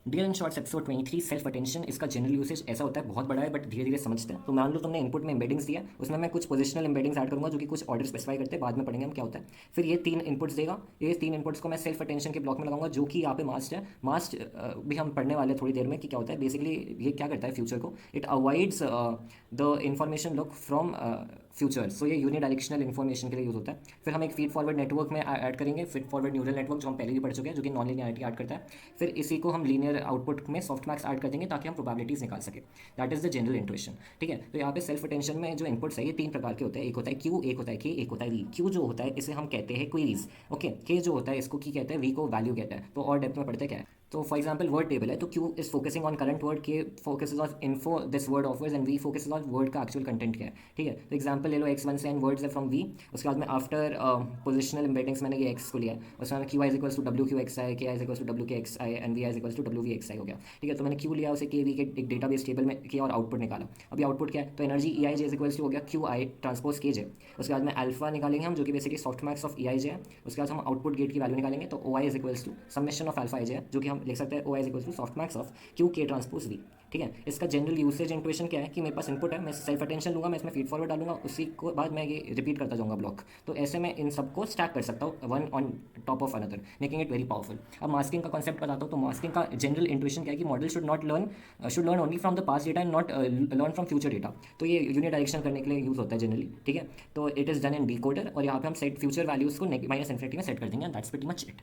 Dear in shorts episode 23 self attention. इसका general usage ऐसा होता है, बहुत बड़ा है बट धीरे धीरे समझते हैं। तो मान लो तुमने इनपुट में एम्बेडिंग्स दिया, उसमें मैं कुछ पोजिशनल एम्बेडिंग्स ऐड करूंगा जो कि कुछ ऑर्डर स्पेसिफाई करते हैं, बाद में पढ़ेंगे हम क्या होता है। फिर ये तीन इनपुट्स देगा, ये तीन इनपुट्स को मैं सेल्फ अटेंशन के ब्लॉक में लगाऊंगा जो कि यहाँ पे मास्ट है। मास्ट भी हम पढ़ने वाले हैं थोड़ी देर में कि क्या होता है। बेसिकली ये क्या करता है फ्यूचर को, it avoids the information look from future. So ये यूनिडायरेक्शनल इन्फॉर्मेशन के लिए यूज होता है। फिर हम एक फीड फॉरवर्ड नेटवर्क में ऐड करेंगे, फीड फॉरवर्ड न्यूरल नेटवर्क जो हम पहले भी पढ़ चुके हैं, जो कि नॉन लीनियरिटी ऐड करता है। फिर इसी को हम लीनियर आउटपुट में सॉफ्ट मैक्स ऐड कर देंगे ताकि हम प्रोबेबिलिटीज निकाल सके। That is the general intuition. ठीक है, तो यहाँ पे सेल्फ अटेंशन में जो इनपुट्स है ये तीन प्रकार के होते हैं। एक होता है क्यू, एक होता है के, एक होता है वी। क्यू जो होता है इसे हम कहते हैं क्वेरीज। ओके, के जो होता है इसको की कहते हैं, वी को वैल्यू कहते हैं। तो और डेप्थ में पढ़ते क्या है। तो फॉर एग्जाम्पल वर्ड टेबल है, तो Q is focusing on current word, K focuses on info this word offers, and V focuses on word का एक्चुअल कंटेंट क्या है। ठीक है, तो एग्जाम्पल ले लो x1 से एंड वर्ड्स है फ्रॉम वी। उसके बाद में आफ्टर पोजिशनल एम्बेडिंग्स मैंने ये x को लिया है, उसके बाद Q I equals to W Q X I, K I equals to W K X I, and V I equals to W V X I हो गया। ठीक है, तो मैंने क्यू लिया, उसे के वी के एक डेटाबेस टेबल में किया और आउटपुट निकाला। अभी आउटपुट क्या है, तो energy E I J equals to हो गया क्यू आई ट्रांसपोज के जे। उसके बाद में अल्फा निकालेंगे हम जो कि basically soft max of E I J है। उसके बाद हम आउटपुट गेट की वैल्यू निकालेंगे, तो O I is equals to summation of alpha I J है, जो कि हम लिख सकते हैं O I is equals to softmax of Q K transpose V. ठीक है, इसका जनरल यूसेज इंट्यूएशन क्या है कि मेरे पास इनपुट है, मैं सेल्फ अटेंशन लूंगा, मैं इसमें फीड फॉरवर्ड डालूंगा, उसी को बाद मैं ये रिपीट करता जाऊंगा ब्लॉक। तो ऐसे मैं इन सबको स्टैक कर सकता हूँ one on top of another, making it very powerful. अब मास्किंग का कॉन्सेप्ट बताता हूँ। तो मास्किंग का जनरल इंट्यूएशन क्या है कि model should learn only from the past data and not learn from future data. तो ये यूनिडायरेक्शन करने के लिए यूज होता है जनरली। ठीक है, तो it is done in D coder, और यहाँ पे हम सेट फ्यूचर वैल्यूज को माइनस इन्फिनिटी में सेट कर देंगे, दैट्स प्रीटी मच इट।